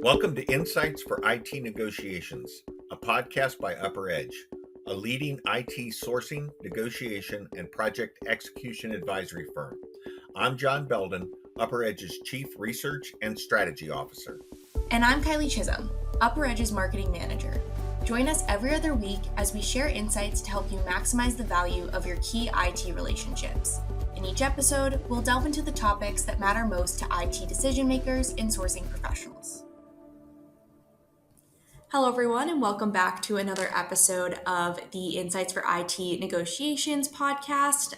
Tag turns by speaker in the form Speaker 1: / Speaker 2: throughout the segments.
Speaker 1: Welcome to Insights for IT Negotiations, a podcast by UpperEdge, a leading IT sourcing, negotiation, and project execution advisory firm. I'm John Belden, UpperEdge's Chief Research and Strategy Officer.
Speaker 2: And I'm Kylie Chisholm, UpperEdge's Marketing Manager. Join us every other week as we share insights to help you maximize the value of your key IT relationships. In each episode, we'll delve into the topics that matter most to IT decision makers and sourcing professionals. Hello, everyone, and welcome back to another episode of the Insights for IT Negotiations podcast.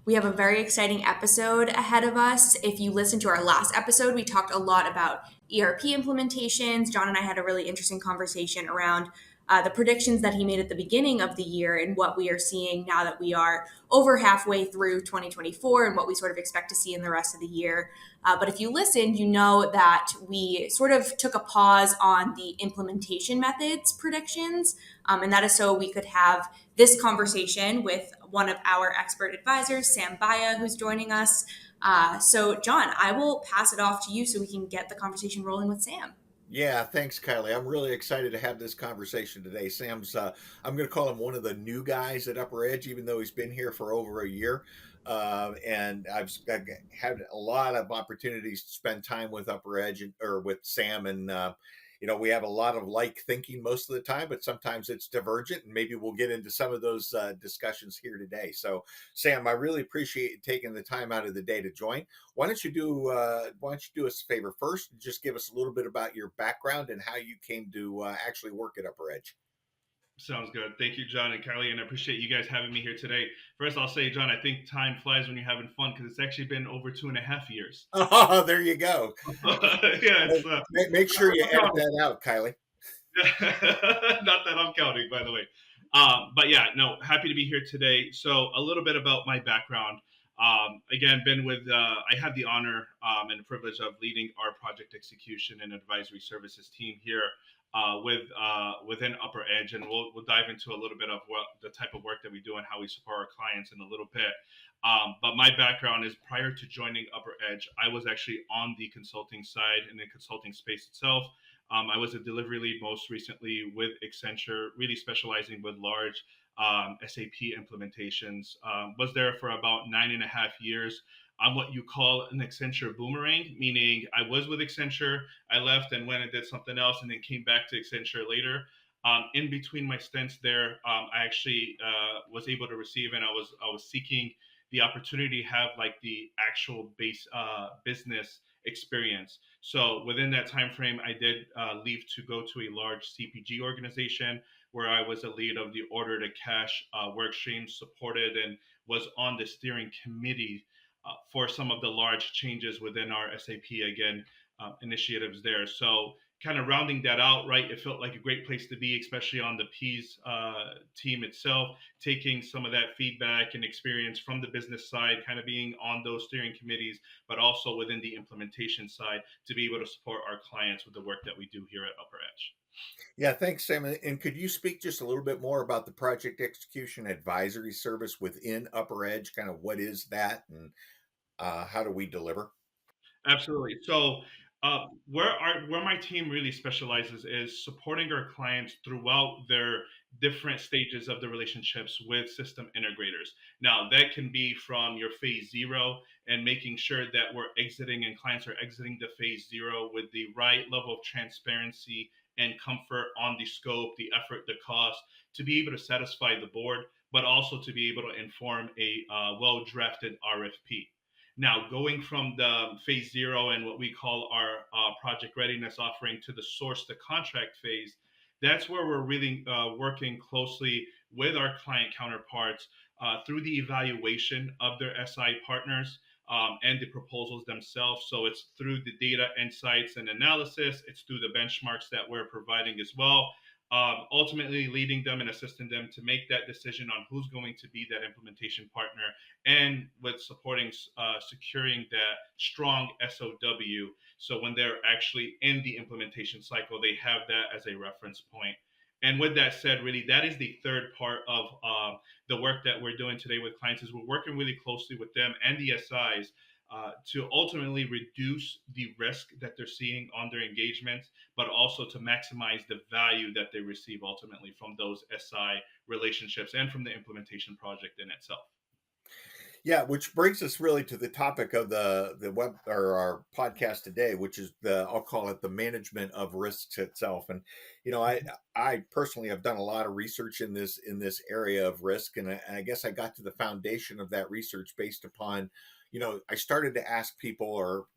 Speaker 2: We have a very exciting episode ahead of us. If you listened to our last episode, we talked a lot about ERP implementations. John and I had a really interesting conversation around the predictions that he made at the beginning of the year and what we are seeing now that we are over halfway through 2024 and what we sort of expect to see in the rest of the year. But if you listened, you know that we sort of took a pause on the implementation methods predictions. And that is so we could have this conversation with one of our expert advisors, Sam Bayaa, who's joining us. So John, I will pass it off to you so we can get the conversation rolling with Sam.
Speaker 1: Yeah, thanks, Kylie. I'm really excited to have this conversation today. Sam's, I'm going to call him one of the new guys at UpperEdge, even though he's been here for over a year. And I've had a lot of opportunities to spend time with UpperEdge or with Sam. And, we have a lot of like thinking most of the time, but sometimes it's divergent. And maybe we'll get into some of those discussions here today. So, Sam, I really appreciate you taking the time out of the day to join. Why don't you do us a favor first? Just give us a little bit about your background and how you came to actually work at UpperEdge.
Speaker 3: Sounds good. Thank you, John and Kylie, and I appreciate you guys having me here today. First, I'll say, John, I think time flies when you're having fun because it's actually been over 2.5 years.
Speaker 1: Oh, there you go.
Speaker 3: Yeah,
Speaker 1: make sure you edit that out, Kylie.
Speaker 3: Not that I'm counting, by the way. But yeah, no, happy to be here today. So a little bit about my background. Again, I had the honor and the privilege of leading our project execution and advisory services team here within UpperEdge, and we'll dive into a little bit of what the type of work that we do and how we support our clients in a little bit. But my background is prior to joining UpperEdge, I was actually on the consulting side in the consulting space itself. I was a delivery lead most recently with Accenture, really specializing with large SAP implementations. Was there for about 9.5 years. I'm what you call an Accenture boomerang, meaning I was with Accenture, I left and went and did something else and then came back to Accenture later. In between my stints there, I actually was able to receive, and I was seeking the opportunity to have like the actual business experience. So within that time frame, I did leave to go to a large CPG organization where I was a lead of the order to cash work stream, supported and was on the steering committee for some of the large changes within our SAP initiatives there. So kind of rounding that out, right, it felt like a great place to be, especially on the P's team itself, taking some of that feedback and experience from the business side, kind of being on those steering committees, but also within the implementation side to be able to support our clients with the work that we do here at UpperEdge.
Speaker 1: Yeah, thanks, Sam. And could you speak just a little bit more about the project execution advisory service within UpperEdge? Kind of what is that and how do we deliver?
Speaker 3: Absolutely. So where my team really specializes is supporting our clients throughout their different stages of the relationships with system integrators. Now, that can be from your phase zero and making sure that we're exiting and clients are exiting the phase zero with the right level of transparency and comfort on the scope, the effort, the cost, to be able to satisfy the board, but also to be able to inform a well-drafted RFP. Now, going from the phase zero and what we call our project readiness offering to the source to contract phase, that's where we're really working closely with our client counterparts through the evaluation of their SI partners and the proposals themselves. So it's through the data insights and analysis, it's through the benchmarks that we're providing as well. Ultimately leading them and assisting them to make that decision on who's going to be that implementation partner, and with supporting securing that strong SOW. So when they're actually in the implementation cycle, they have that as a reference point. And with that said, really, that is the third part of the work that we're doing today with clients is we're working really closely with them and the SIs to ultimately reduce the risk that they're seeing on their engagements, but also to maximize the value that they receive ultimately from those SI relationships and from the implementation project in itself.
Speaker 1: Yeah, which brings us really to the topic of the web or our podcast today, which is the I'll call it the management of risks itself. And you know, I personally have done a lot of research in this area of risk, and I guess I got to the foundation of that research based upon, you know, I started to ask people or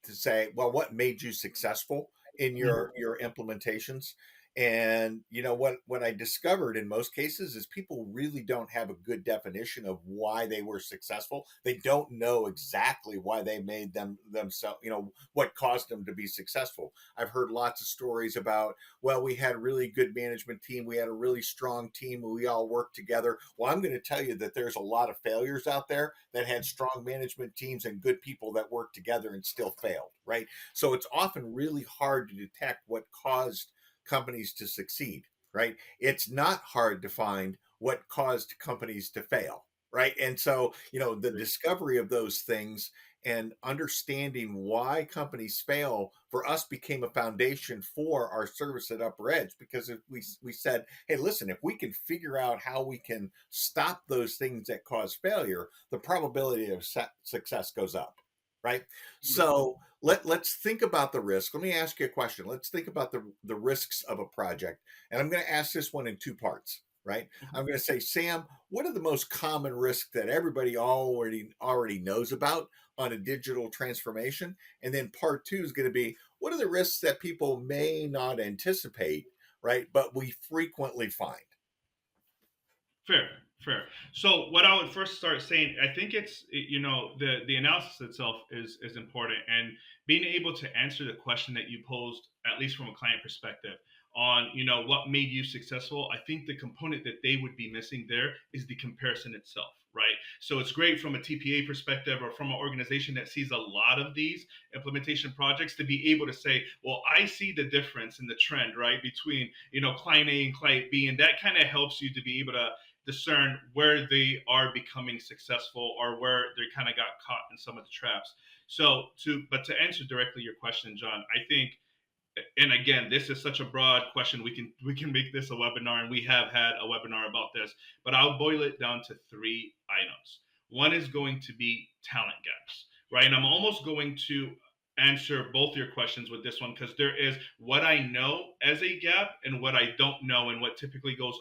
Speaker 1: to say, well, what made you successful in your implementations? And you know what I discovered in most cases is people really don't have a good definition of why they were successful. They don't know exactly why they made themselves, you know, what caused them to be successful. I've heard lots of stories about, well, we had a really good management team, we had a really strong team, we all worked together. Well, I'm going to tell you that there's a lot of failures out there that had strong management teams and good people that worked together and still failed, right? So it's often really hard to detect what caused companies to succeed, right? It's not hard to find what caused companies to fail, right? And so, you know, the discovery of those things and understanding why companies fail for us became a foundation for our service at UpperEdge, because if we said, hey, listen, if we can figure out how we can stop those things that cause failure, the probability of success goes up, right? So let's think about the risk. Let me ask you a question. Let's think about the risks of a project. And I'm going to ask this one in two parts, right? I'm going to say, Sam, what are the most common risks that everybody already knows about on a digital transformation? And then part two is going to be, what are the risks that people may not anticipate, right? But we frequently find.
Speaker 3: Fair, fair. So what I would first start saying, I think it's, you know, the analysis itself is important, and being able to answer the question that you posed, at least from a client perspective, on, you know, what made you successful. I think the component that they would be missing there is the comparison itself, right? So it's great from a TPA perspective or from an organization that sees a lot of these implementation projects to be able to say, well, I see the difference in the trend, right, between, you know, client A and client B, and that kind of helps you to be able to discern where they are becoming successful or where they kind of got caught in some of the traps. To answer directly your question, John, I think, and again, this is such a broad question. We can make this a webinar, and we have had a webinar about this, but I'll boil it down to three items. One is going to be talent gaps, right? And I'm almost going to answer both your questions with this one, because there is what I know as a gap and what I don't know, and what typically goes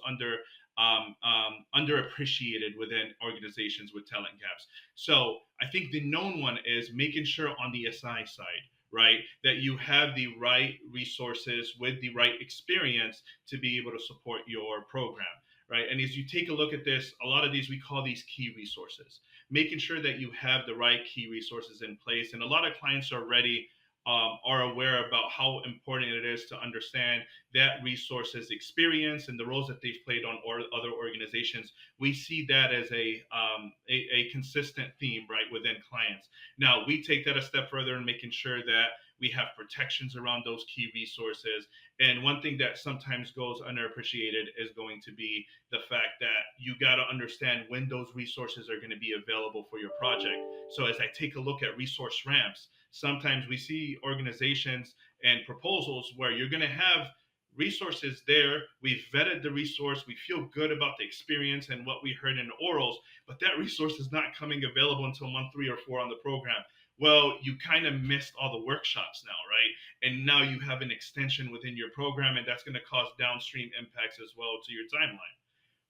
Speaker 3: underappreciated within organizations with talent gaps. So I think the known one is making sure on the SI side, right, that you have the right resources with the right experience to be able to support your program, right? And as you take a look at this, a lot of these, we call these key resources, making sure that you have the right key resources in place. And a lot of clients already are aware about how important it is to understand that resources experience and the roles that they've played on other organizations. We see that as a consistent theme, right, within clients. Now, we take that a step further in making sure that we have protections around those key resources. And one thing that sometimes goes underappreciated is going to be the fact that you got to understand when those resources are going to be available for your project. So as I take a look at resource ramps, sometimes we see organizations and proposals where you're going to have resources there. We've vetted the resource. We feel good about the experience and what we heard in orals, but that resource is not coming available until month 3 or 4 on the program. Well, you kind of missed all the workshops now, right? And now you have an extension within your program, and that's going to cause downstream impacts as well to your timeline.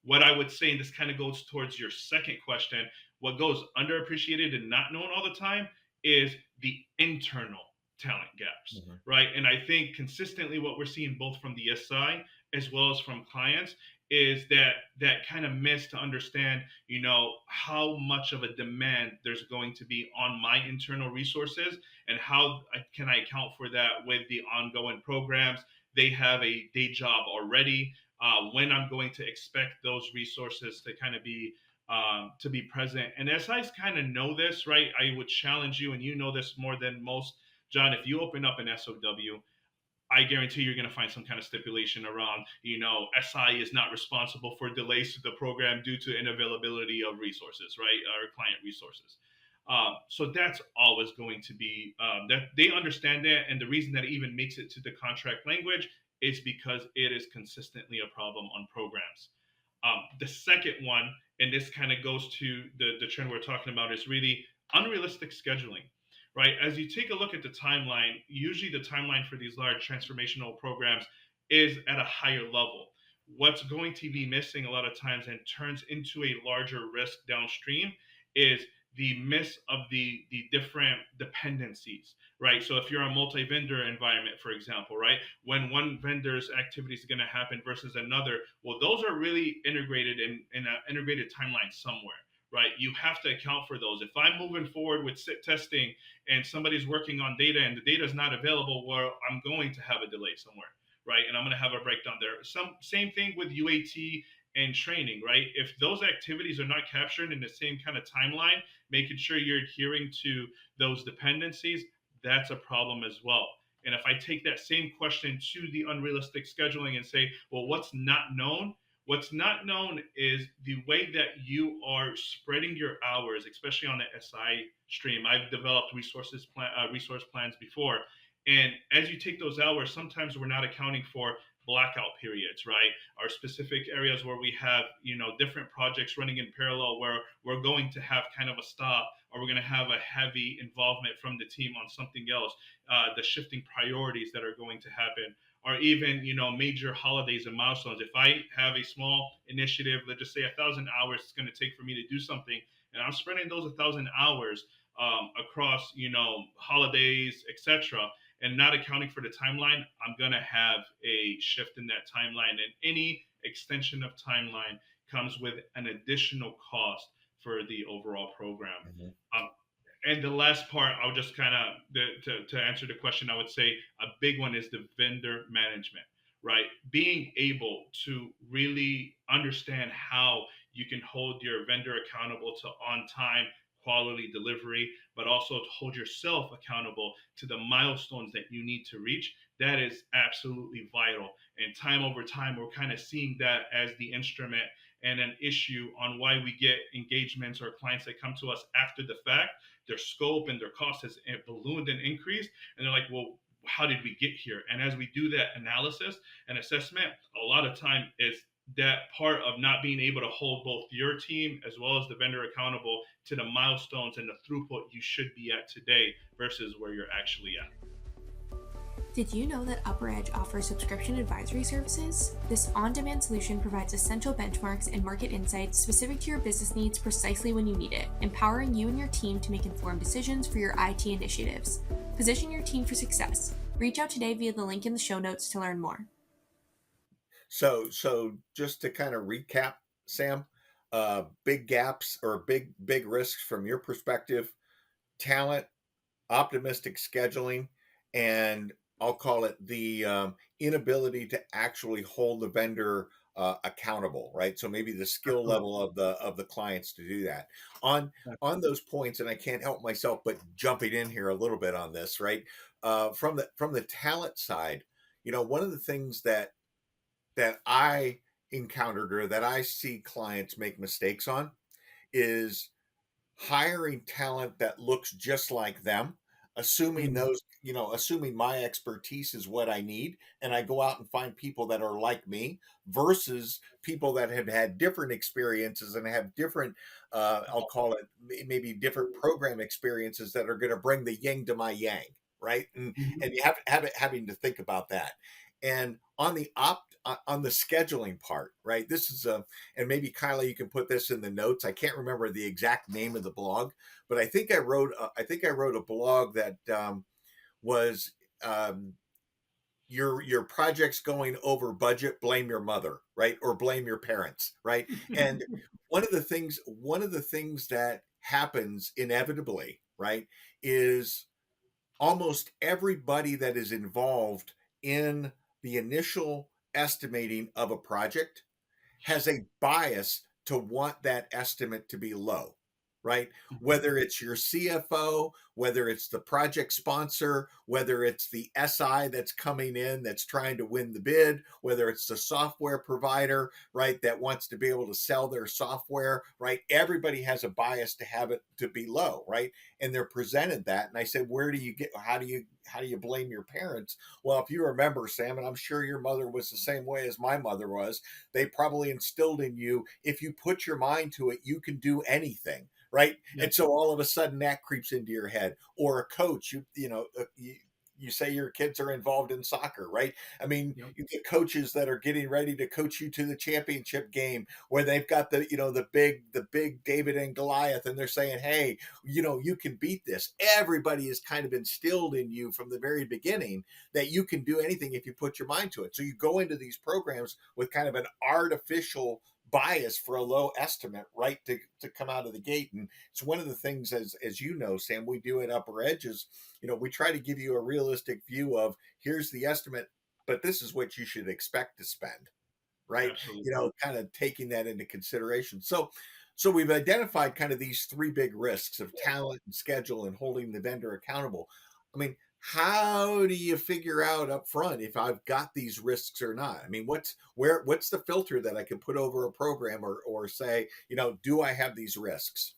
Speaker 3: What I would say, and this kind of goes towards your second question, what goes underappreciated and not known all the time is the internal talent gaps,
Speaker 1: Mm-hmm.
Speaker 3: right? And I think consistently what we're seeing both from the SI as well as from clients is that kind of miss to understand, you know, how much of a demand there's going to be on my internal resources, and how can I account for that with the ongoing programs. They have a day job already. When I'm going to expect those resources to be present. And SIs kind of know this, right? I would challenge you, and you know this more than most, John. If you open up an SOW, I guarantee you're going to find some kind of stipulation around, you know, SI is not responsible for delays to the program due to inavailability of resources, right, or client resources. So that's always going to be that they understand that, and the reason that it even makes it to the contract language is because it is consistently a problem on programs. The second one, and this kind of goes to the trend we're talking about, is really unrealistic scheduling, right? As you take a look at the timeline, usually the timeline for these large transformational programs is at a higher level. What's going to be missing a lot of times and turns into a larger risk downstream is the miss of the different dependencies, right? So if you're a multi-vendor environment, for example, right, when one vendor's activity is going to happen versus another, well, those are really integrated in an integrated timeline somewhere, right? You have to account for those. If I'm moving forward with testing and somebody's working on data and the data is not available, well, I'm going to have a delay somewhere, right? And I'm going to have a breakdown there. Same thing with UAT and training, right? If those activities are not captured in the same kind of timeline, making sure you're adhering to those dependencies, that's a problem as well. And if I take that same question to the unrealistic scheduling and say, well, what's not known? What's not known is the way that you are spreading your hours, especially on the SI stream. I've developed resource plans before, and as you take those hours, sometimes we're not accounting for blackout periods, right? Or specific areas where we have, different projects running in parallel where we're going to have kind of a stop, or we're going to have a heavy involvement from the team on something else, the shifting priorities that are going to happen, or even, major holidays and milestones. If I have a small initiative, let's just say 1,000 hours it's going to take for me to do something, and I'm spreading those 1,000 hours across, holidays, etc., and not accounting for the timeline, I'm going to have a shift in that timeline. And any extension of timeline comes with an additional cost for the overall program.
Speaker 1: Mhm.
Speaker 3: Um, and the last part, I'll just kind of, to answer the question, I would say a big one is the vendor management, right? Being able to really understand how you can hold your vendor accountable to on time quality delivery, but also to hold yourself accountable to the milestones that you need to reach. That is absolutely vital. And time over time, we're kind of seeing that as the instrument and an issue on why we get engagements or clients that come to us after the fact. Their scope and their cost has ballooned and increased. And they're like, well, how did we get here? And as we do that analysis and assessment, a lot of time is that part of not being able to hold both your team as well as the vendor accountable to the milestones and the throughput you should be at today versus where you're actually at.
Speaker 2: Did you know that UpperEdge offers subscription advisory services? This on-demand solution provides essential benchmarks and market insights specific to your business needs precisely when you need it, empowering you and your team to make informed decisions for your IT initiatives. Position your team for success. Reach out today via the link in the show notes to learn more.
Speaker 1: So just to kind of recap, Sam, big gaps or big risks from your perspective: talent, optimistic scheduling, and I'll call it the inability to actually hold the vendor accountable, right? So maybe the skill level of the clients to do that. On on those points, and I can't help myself but jumping in here a little bit on this, right? From the talent side, one of the things that I encountered or that I see clients make mistakes on is hiring talent that looks just like them, assuming
Speaker 3: Mhm.
Speaker 1: assuming my expertise is what I need, and I go out and find people that are like me versus people that have had different experiences and have different, I'll call it maybe different program experiences that are going to bring the yin to my yang, right? And you have it having to think about that. And on on the scheduling part, right? This is and maybe Kylie, you can put this in the notes. I can't remember the exact name of the blog, but I think I wrote a blog that was your project's going over budget. Blame your mother, right, or blame your parents, right? And one of the things that happens inevitably, right, is almost everybody that is involved in the initial estimating of a project has a bias to want that estimate to be low. right?
Speaker 3: Mhm.
Speaker 1: Whether it's your CFO, whether it's the project sponsor, whether it's the SI that's coming in that's trying to win the bid, whether it's the software provider, right, that wants to be able to sell their software, right? Everybody has a bias to have it to be low, right? And they're presented that. And I said, where do you get, how do you blame your parents? Well, if you remember, Sam, and I'm sure your mother was the same way as my mother was, they probably instilled in you, if you put your mind to it, you can do anything, right?
Speaker 3: Yeah.
Speaker 1: And so all of a sudden that creeps into your head. Or a coach, you say your kids are involved in soccer, right? I mean,
Speaker 3: Yep.
Speaker 1: you get coaches that are getting ready to coach you to the championship game where they've got the big David and Goliath, and they're saying, hey, you can beat this. Everybody has kind of instilled in you from the very beginning that you can do anything if you put your mind to it. So you go into these programs with kind of an artificial bias for a low estimate, right, to come out of the gate. And it's one of the things, as you know, Sam, we do at UpperEdge is, we try to give you a realistic view of, here's the estimate, but this is what you should expect to spend, right?
Speaker 3: Absolutely.
Speaker 1: Kind of taking that into consideration. So we've identified kind of these three big risks of talent and schedule and holding the vendor accountable. I mean, how do you figure out up front if I've got these risks or not? I mean, what's the filter that I can put over a program, or say, do I have these risks?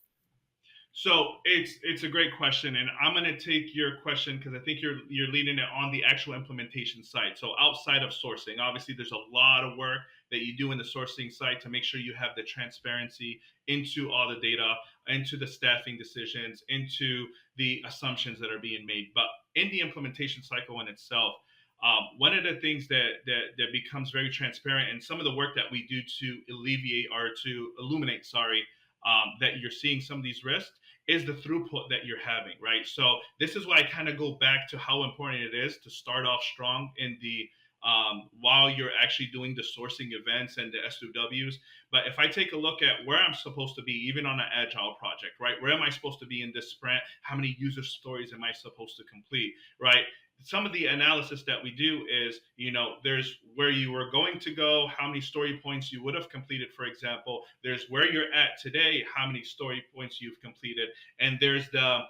Speaker 3: So it's a great question, and I'm going to take your question because I think you're leading it on the actual implementation side. So outside of sourcing, obviously there's a lot of work that you do in the sourcing side to make sure you have the transparency into all the data, into the staffing decisions, into the assumptions that are being made. But in the implementation cycle in itself, one of the things that becomes very transparent, and some of the work that we do to alleviate or to illuminate, sorry, that you're seeing some of these risks is the throughput that you're having, right? So this is why I kind of go back to how important it is to start off strong in the while you're actually doing the sourcing events and the SOWs. But if I take a look at where I'm supposed to be, even on an agile project, right? Where am I supposed to be in this sprint? How many user stories am I supposed to complete, right? Some of the analysis that we do is, there's where you were going to go, how many story points you would have completed, for example. There's where you're at today, how many story points you've completed, and there's the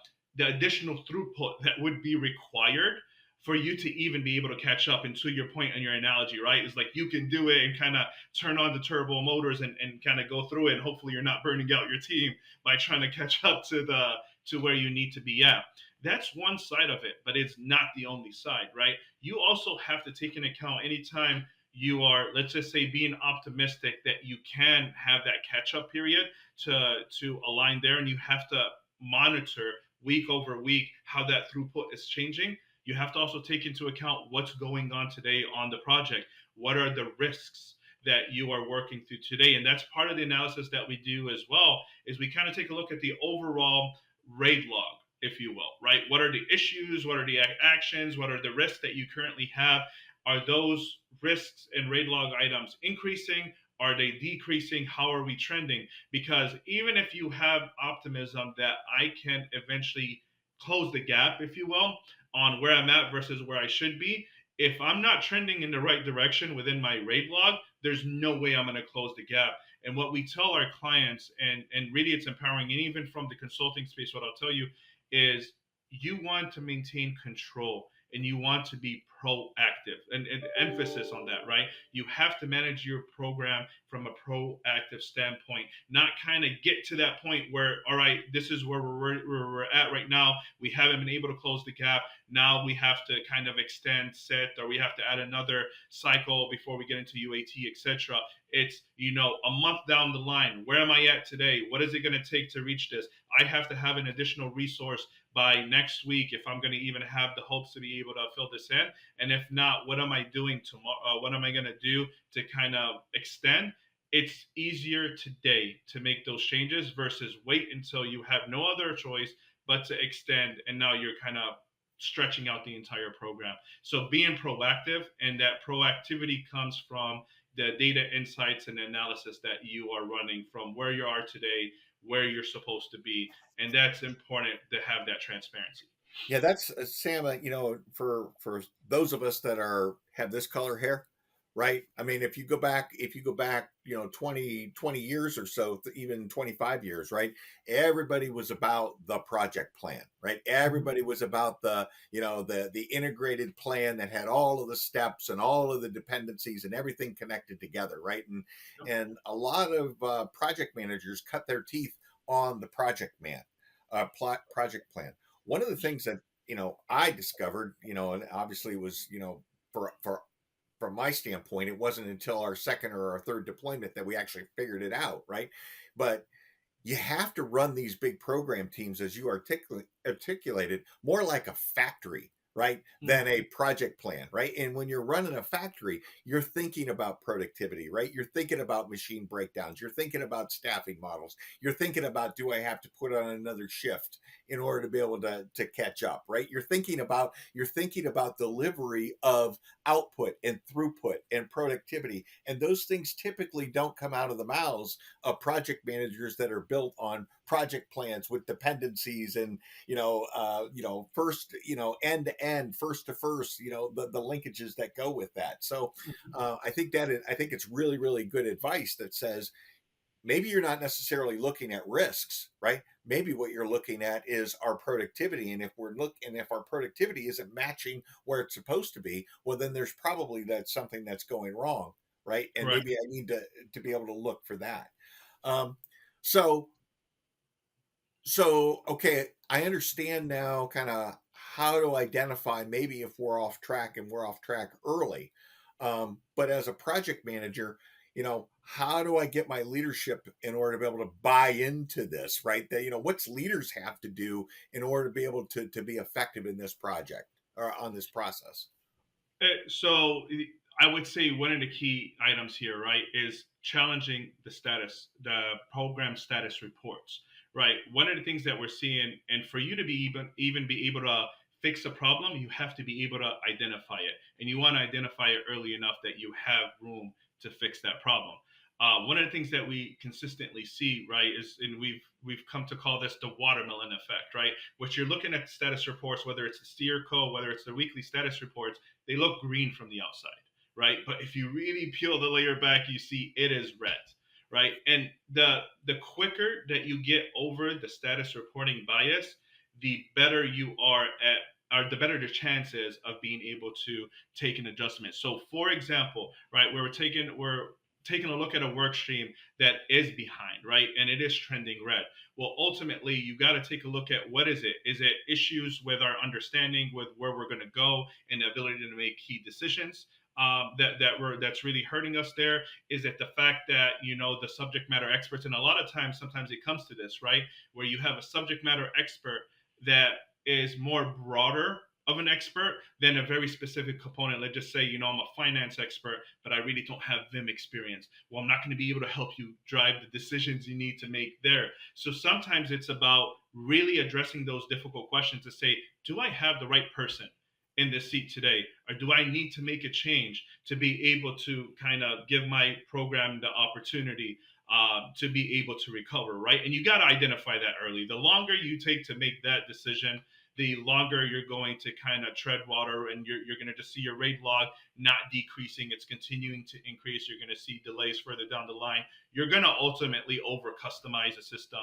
Speaker 3: additional throughput that would be required for you to even be able to catch up. And to your point and your analogy, right, is like you can do it and kind of turn on the turbo motors and kind of go through it, and hopefully you're not burning out your team by trying to catch up to where you need to be at. That's one side of it, but it's not the only side, right? You also have to take into account anytime you are, let's just say, being optimistic that you can have that catch up period to align there, and you have to monitor week over week how that throughput is changing. You have to also take into account what's going on today on the project. What are the risks that you are working through today? And that's part of the analysis that we do as well, is we kind of take a look at the overall raid log, if you will, right? What are the issues? What are the actions? What are the risks that you currently have? Are those risks and raid log items increasing? Are they decreasing? How are we trending? Because even if you have optimism that I can eventually close the gap, if you will, on where I'm at versus where I should be, if I'm not trending in the right direction within my raid log, there's no way I'm going to close the gap. And what we tell our clients, and really it's empowering, and even from the consulting space, what I'll tell you is you want to maintain control and you want to be proactive, and emphasis on that, right? You have to manage your program from a proactive standpoint, not kind of get to that point where, all right, this is where we're at right now. We haven't been able to close the gap. Now we have to kind of extend set, or we have to add another cycle before we get into UAT, etc. It's, a month down the line. Where am I at today? What is it going to take to reach this? I have to have an additional resource by next week if I'm going to even have the hopes to be able to fill this in. And if not, what am I doing tomorrow? What am I going to do to kind of extend? It's easier today to make those changes versus wait until you have no other choice but to extend. And now you're kind of stretching out the entire program. So being proactive, and that proactivity comes from the data insights and analysis that you are running from where you are today, where you're supposed to be. And that's important to have that transparency.
Speaker 1: Yeah, that's Sam. For those of us that have this color hair, right? I mean, if you go back, 20 years or so, even 25 years, right? Everybody was about the project plan, right?
Speaker 3: Mhm.
Speaker 1: Everybody was about the integrated plan that had all of the steps and all of the dependencies and everything connected together, right?
Speaker 3: Yep.
Speaker 1: And a lot of project managers cut their teeth on the project plan. One of the things that I discovered, and obviously was, for from my standpoint, it wasn't until our second or our third deployment that we actually figured it out, right? But you have to run these big program teams, as you articulated, more like a factory, right, than
Speaker 3: Mhm.
Speaker 1: a project plan, right? And when you're running a factory, you're thinking about productivity, right? You're thinking about machine breakdowns. You're thinking about staffing models. You're thinking about, do I have to put on another shift in order to be able to catch up, right? You're thinking about delivery of output and throughput and productivity, and those things typically don't come out of the mouths of project managers that are built on project plans with dependencies and first end to end, first to first, the linkages that go with that. So I think it's really really good advice that says maybe you're not necessarily looking at risks, right? Maybe what you're looking at is our productivity, and if our productivity isn't matching where it's supposed to be, well then there's probably that's something that's going wrong, right? And
Speaker 3: Right.
Speaker 1: maybe I need to be able to look for that. um, so okay, I understand now kind of how to identify maybe if we're off track and we're off track early. But as a project manager, how do I get my leadership in order to be able to buy into this, right? That, what's leaders have to do in order to be able to be effective in this project or on this process?
Speaker 3: So I would say one of the key items here, right, is challenging the program status reports, right? One of the things that we're seeing, and for you to be even be able to fix a problem, you have to be able to identify it, and you want to identify it early enough that you have room to fix that problem. One of the things that we consistently see, right, is, and we've come to call this the watermelon effect, right? Which you're looking at status reports, whether it's the steer code, whether it's the weekly status reports, they look green from the outside, right? But if you really peel the layer back, you see it is red, right? And the quicker that you get over the status reporting bias, the better you are at, or the better the chances of being able to take an adjustment. So, for example, right, we're taking a look at a work stream that is behind, right, and it is trending red. Well, ultimately, you got to take a look at what is it? Is it issues with our understanding with where we're going to go and the ability to make key decisions? That's really hurting us there. Is it the fact that the subject matter experts, and a lot of times, sometimes it comes to this, right, where you have a subject matter expert that is more broader of an expert than a very specific component. Let's just say, I'm a finance expert, but I really don't have Vim experience. Well, I'm not going to be able to help you drive the decisions you need to make there. So sometimes it's about really addressing those difficult questions to say, do I have the right person in this seat today? Or do I need to make a change to be able to kind of give my program the opportunity to be able to recover, right? And you got to identify that early. The longer you take to make that decision, the longer you're going to kind of tread water, and you're going to just see your rate log not decreasing. It's continuing to increase. You're going to see delays further down the line. You're going to ultimately over customize a system,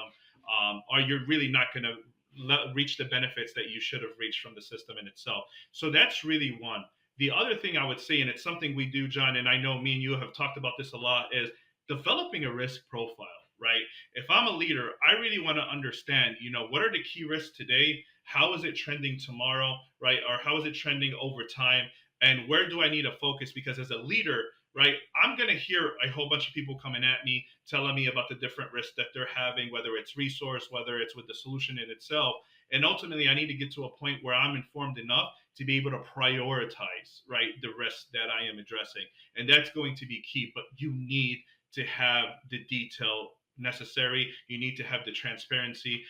Speaker 3: or you're really not going to reach the benefits that you should have reached from the system in itself. So that's really one. The other thing I would say, and it's something we do, John, and I know me and you have talked about this a lot, is developing a risk profile, right? If I'm a leader, I really want to understand, what are the key risks today? How is it trending tomorrow, right? Or how is it trending over time? And where do I need to focus? Because as a leader, right, I'm going to hear a whole bunch of people coming at me, telling me about the different risks that they're having, whether it's resource, whether it's with the solution in itself. And ultimately, I need to get to a point where I'm informed enough to be able to prioritize, right, the risks that I am addressing. And that's going to be key. But you need to have the detail necessary. You need to have the transparency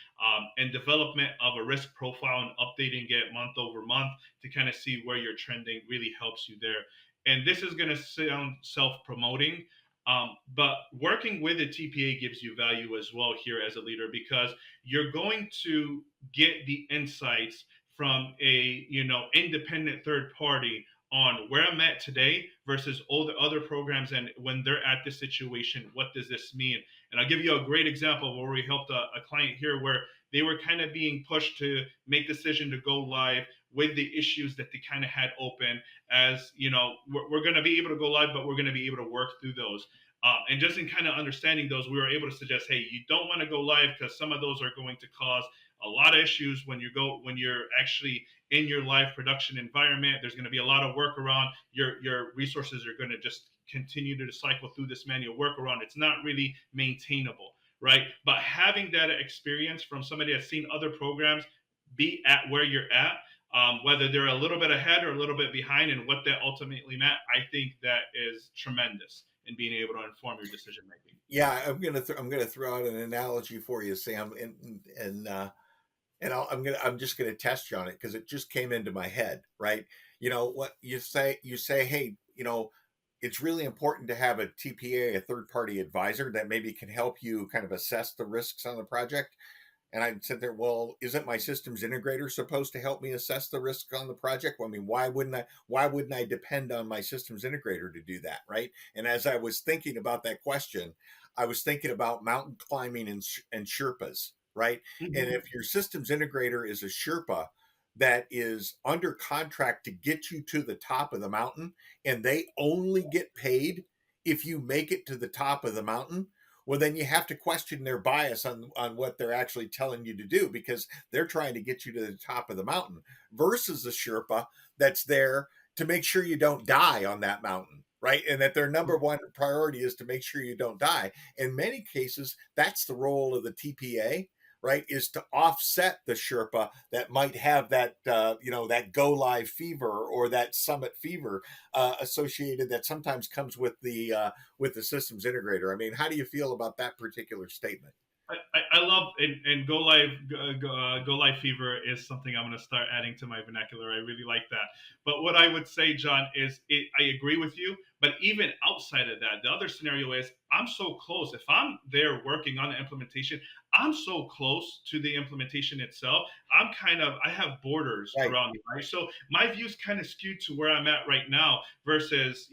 Speaker 3: and development of a risk profile and updating it month over month to kind of see where you're trending really helps you there. And this is going to sound self promoting, but working with a TPA gives you value as well here as a leader, because you're going to get the insights from a independent third party on where I'm at today versus all the other programs, and when they're at this situation, what does this mean? And I'll give you a great example where we helped a client here where they were kind of being pushed to make decision to go live with the issues that they kind of had open. As you know, we're going to be able to go live, but we're going to be able to work through those. And just in kind of understanding those, we were able to suggest, hey, you don't want to go live because some of those are going to cause a lot of issues when you're actually in your live production environment. There's going to be a lot of workaround. Your resources are going to just continue to cycle through this manual workaround. It's not really maintainable, right? But having that experience from somebody that's seen other programs be at where you're at, whether they're a little bit ahead or a little bit behind, and what that ultimately meant, I think that is tremendous in being able to inform your decision making.
Speaker 1: Yeah, I'm gonna throw out an analogy for you, Sam, and I'm just gonna test you on it because it just came into my head, right? You know what you say, hey, it's really important to have a TPA, a third party advisor that maybe can help you kind of assess the risks on the project. And I'd sit there, well, isn't my systems integrator supposed to help me assess the risk on the project? Well, I mean, why wouldn't I depend on my systems integrator to do that, right? And as I was thinking about that question, I was thinking about mountain climbing and Sherpas, right? And
Speaker 3: Mm-hmm.
Speaker 1: if your systems integrator is a Sherpa that is under contract to get you to the top of the mountain, and they only get paid if you make it to the top of the mountain, well, then you have to question their bias on what they're actually telling you to do, because they're trying to get you to the top of the mountain versus the Sherpa that's there to make sure you don't die on that mountain, right? And that their number one priority is to make sure you don't die. In many cases, that's the role of the TPA, right? Is to offset the Sherpa that might have that, that go live fever or that summit fever associated that sometimes comes with the systems integrator. I mean, how do you feel about that particular statement?
Speaker 3: I love and go live fever is something I'm going to start adding to my vernacular. I really like that. But what I would say, John, is I agree with you. But even outside of that, the other scenario is I'm so close. If I'm there working on the implementation, I'm so close to the implementation itself. I have borders
Speaker 1: Right,
Speaker 3: around me, right? So my view's kind of skewed to where I'm at right now versus,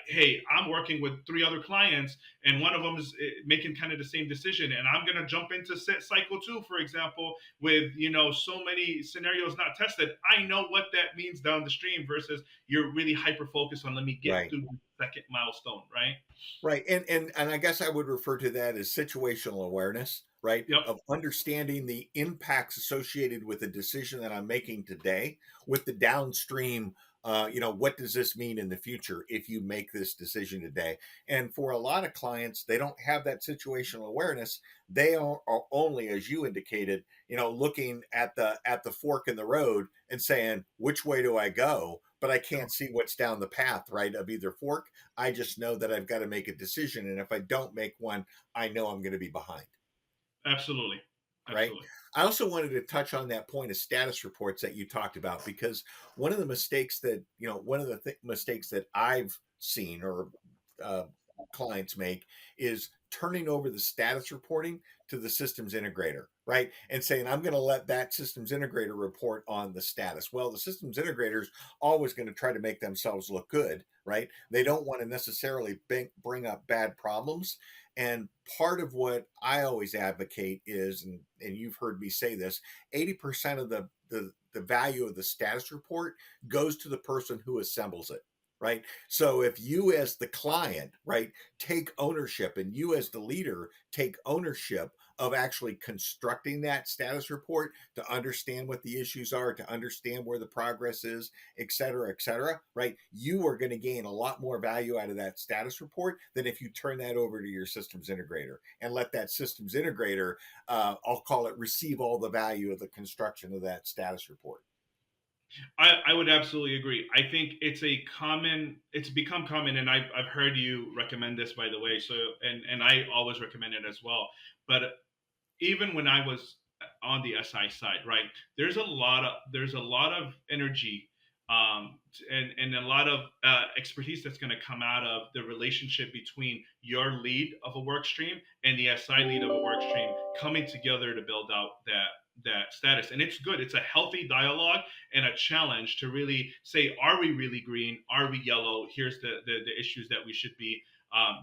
Speaker 3: hey, I'm working with three other clients and one of them is making kind of the same decision, and I'm going to jump into set cycle 2, for example, with so many scenarios not tested. I know what that means down the stream versus you're really hyper focused on let me get
Speaker 1: right.
Speaker 3: through the second milestone, right?
Speaker 1: Right. And I guess I would refer to that as situational awareness, right?
Speaker 3: Yep.
Speaker 1: Of understanding the impacts associated with the decision that I'm making today with the downstream, what does this mean in the future if you make this decision today? And for a lot of clients, they don't have that situational awareness. They are only, as you indicated, looking at the fork in the road and saying, which way do I go? But I can't see what's down the path, right, of either fork. I just know that I've got to make a decision. And if I don't make one, I know I'm going to be behind.
Speaker 3: Absolutely.
Speaker 1: Right.
Speaker 3: Absolutely.
Speaker 1: I also wanted to touch on that point of status reports that you talked about, because one of the mistakes that, one of the mistakes that I've seen or uh, clients make is turning over the status reporting to the systems integrator, right? And saying, I'm going to let that systems integrator report on the status. Well, the systems integrator's always going to try to make themselves look good, right? They don't want to necessarily bring up bad problems. And part of what I always advocate is, and you've heard me say this, 80% of the value of the status report goes to the person who assembles it, right? So if you as the client, right, take ownership, and you as the leader take ownership of actually constructing that status report to understand what the issues are, to understand where the progress is, et cetera, right? You are going to gain a lot more value out of that status report than if you turn that over to your systems integrator and let that systems integrator, I'll call it, receive all the value of the construction of that status report.
Speaker 3: I would absolutely agree. I think it's become common, and I've heard you recommend this, by the way. So, and I always recommend it as well. But even when I was on the SI side, right, there's a lot of energy, and a lot of expertise that's going to come out of the relationship between your lead of a work stream and the SI lead of a work stream coming together to build out that status. And it's good. It's a healthy dialogue and a challenge to really say, are we really green? Are we yellow? Here's the issues that we should be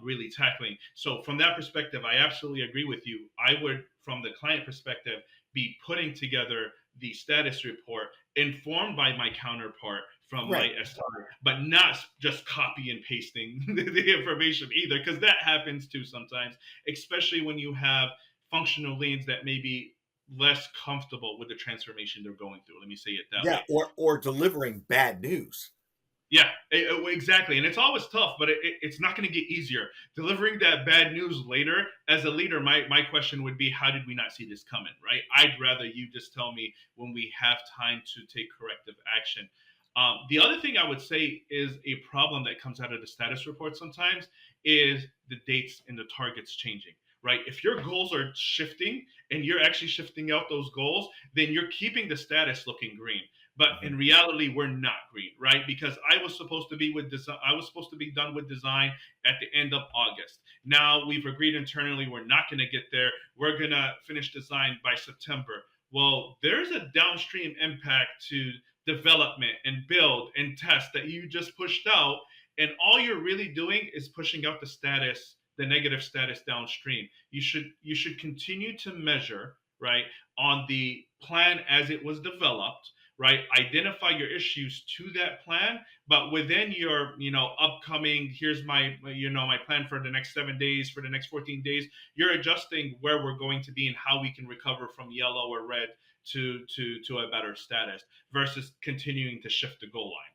Speaker 3: really tackling. So from that perspective, I absolutely agree with you. I would, from the client perspective, be putting together the status report informed by my counterpart from my
Speaker 1: Right.
Speaker 3: SR, but not just copy and pasting the information either, because that happens too sometimes, especially when you have functional leads that may be less comfortable with the transformation they're going through. Let me say it that
Speaker 1: Yeah,
Speaker 3: way.
Speaker 1: or delivering bad news.
Speaker 3: Yeah, exactly. And it's always tough, but it's not going to get easier. Delivering that bad news later, as a leader, my question would be, how did we not see this coming, right? I'd rather you just tell me when we have time to take corrective action. The other thing I would say is a problem that comes out of the status report sometimes is the dates and the targets changing, right? If your goals are shifting and you're actually shifting out those goals, then you're keeping the status looking green, but
Speaker 1: Mhm.
Speaker 3: in reality we're not green, right? Because I was supposed to be with design, I was supposed to be done with design at the end of August. Now we've agreed internally we're not going to get there. We're going to finish design by September. Well, there's a downstream impact to development and build and test that you just pushed out, and all you're really doing is pushing out the status, the negative status downstream. You should continue to measure, right, on the plan as it was developed, right? Identify your issues to that plan, but within your, upcoming, here's my, my plan for the next 7 days, for the next 14 days, you're adjusting where we're going to be and how we can recover from yellow or red to a better status versus continuing to shift the goal line.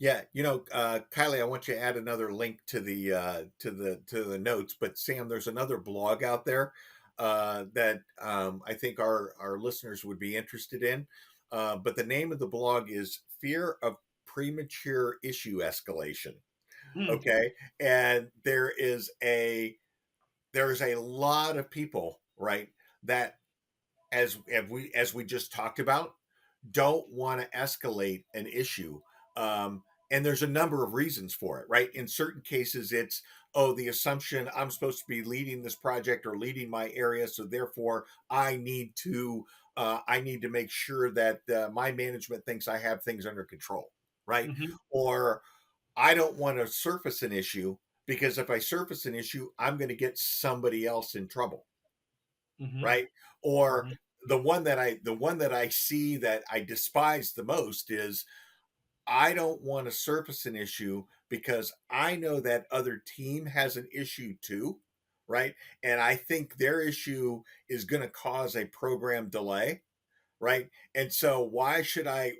Speaker 1: Yeah, Kylie, I want you to add another link to the notes. But Sam, there's another blog out there that I think our listeners would be interested in. But the name of the blog is "Fear of Premature Issue Escalation."
Speaker 3: Mm,
Speaker 1: Okay, and there is a lot of people, right, that as we just talked about, don't want to escalate an issue. And there's a number of reasons for it, right? In certain cases, it's, oh, the assumption I'm supposed to be leading this project or leading my area, so therefore I need to make sure that my management thinks I have things under control, right?
Speaker 3: hmm
Speaker 1: Or I don't want to surface an issue because if I surface an issue, I'm going to get somebody else in trouble,
Speaker 3: hmm
Speaker 1: right? Or
Speaker 3: hmm
Speaker 1: the one that I see that I despise the most is I don't want to surface an issue because I know that other team has an issue too, right? And I think their issue is going to cause a program delay, right? And so why should I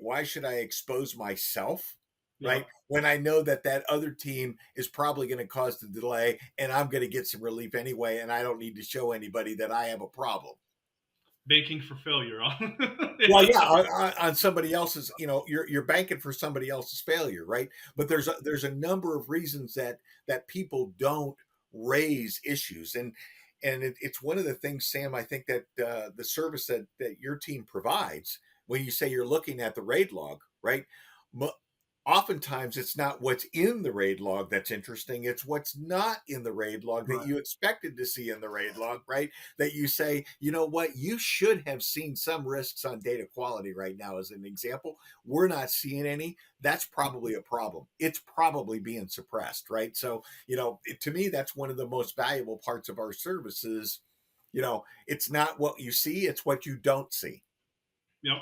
Speaker 1: expose myself,
Speaker 3: Yep.
Speaker 1: right? When I know that that other team is probably going to cause the delay and I'm going to get some relief anyway and I don't need to show anybody that I have a problem.
Speaker 3: Banking for failure.
Speaker 1: Well,
Speaker 3: Yeah.
Speaker 1: yeah, on somebody else's, you're banking for somebody else's failure, right? But there's a number of reasons that people don't raise issues, and it's one of the things, Sam. I think that the service that your team provides, when you say you're looking at the raid log, right? Mo- Oftentimes, it's not what's in the raid log that's interesting. It's what's not in the raid log that
Speaker 3: Right.
Speaker 1: you expected to see in the raid log, right? That you say, you know what, you should have seen some risks on data quality right now, as an example. We're not seeing any. That's probably a problem. It's probably being suppressed, right? So, to me, that's one of the most valuable parts of our services. It's not what you see, it's what you don't see.
Speaker 3: Yep.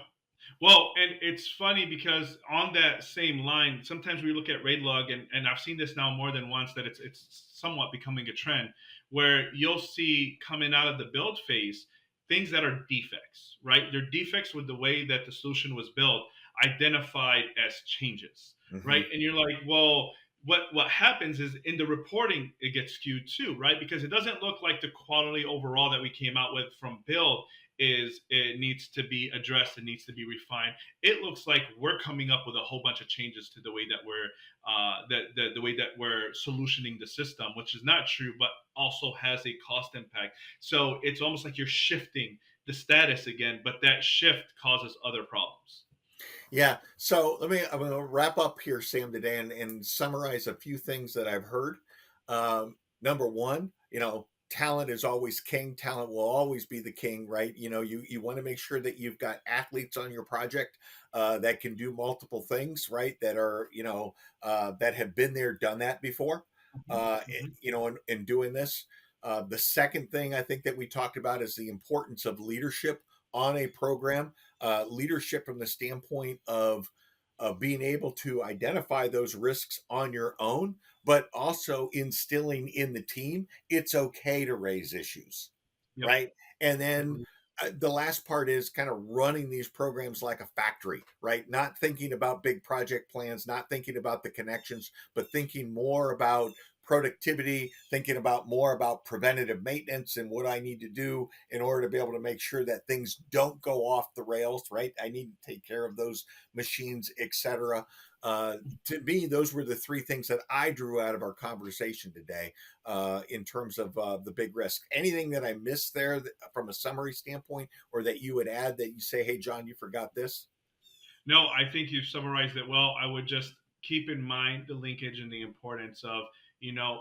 Speaker 3: Well, and it's funny because on that same line, sometimes we look at raid log, and I've seen this now more than once that it's somewhat becoming a trend where you'll see coming out of the build phase things that are defects, right? They're defects with the way that the solution was built, identified as changes,
Speaker 1: Hmm.
Speaker 3: right? And you're like, well, what happens is in the reporting it gets skewed too, right? Because it doesn't look like the quality overall that we came out with from build is it needs to be addressed, it needs to be refined. It looks like we're coming up with a whole bunch of changes to the way that we're the way that we're solutioning the system, which is not true, but also has a cost impact. So it's almost like you're shifting the status again, but that shift causes other problems.
Speaker 1: Yeah. So I'm going to wrap up here, Sam, today and summarize a few things that I've heard. Number one, talent is always king. Talent will always be the king, right? You want to make sure that you've got athletes on your project that can do multiple things, right? That are, that have been there, done that before,
Speaker 3: Mhm, mhm.
Speaker 1: in doing this. The second thing I think that we talked about is the importance of leadership on a program. Leadership from the standpoint of being able to identify those risks on your own, but also instilling in the team it's okay to raise issues,
Speaker 3: Yep.
Speaker 1: right? And then
Speaker 3: Agreed.
Speaker 1: the last part is kind of running these programs like a factory, right? Not thinking about big project plans, not thinking about the connections, but thinking more about productivity, thinking about more about preventative maintenance and what I need to do in order to be able to make sure that things don't go off the rails, right? I need to take care of those machines, etc. To me, those were the three things that I drew out of our conversation today in terms of the big risk. Anything that I missed there from a summary standpoint, or that you would add that you say, hey, John, you forgot this?
Speaker 3: No, I think you've summarized it well. I would just keep in mind the linkage and the importance of,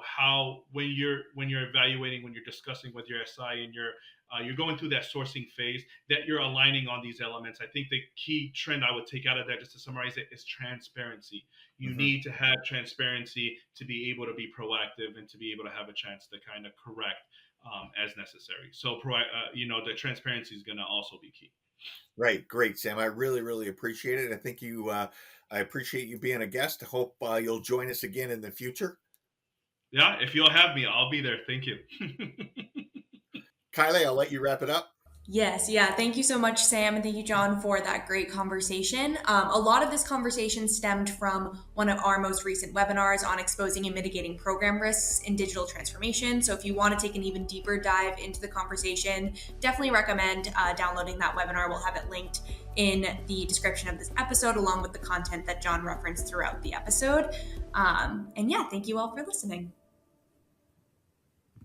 Speaker 3: how when you're evaluating, when you're discussing with your SI, and you're going through that sourcing phase, that you're aligning on these elements. I think the key trend I would take out of that, just to summarize it, is transparency. You
Speaker 1: Mm-hmm.
Speaker 3: need to have transparency to be able to be proactive and to be able to have a chance to kind of correct as necessary. So, the transparency is going to also be key.
Speaker 1: Right, great, Sam. I really, really appreciate it. I think I appreciate you being a guest. I hope you'll join us again in the future.
Speaker 3: Yeah, if you'll have me, I'll be there. Thank you.
Speaker 1: Kylie, I'll let you wrap it up.
Speaker 2: Yes, yeah. Thank you so much, Sam, and thank you, John, for that great conversation. A lot of this conversation stemmed from one of our most recent webinars on exposing and mitigating program risks in digital transformation. So, if you want to take an even deeper dive into the conversation, definitely recommend downloading that webinar. We'll have it linked in the description of this episode, along with the content that John referenced throughout the episode. And yeah, thank you all for listening.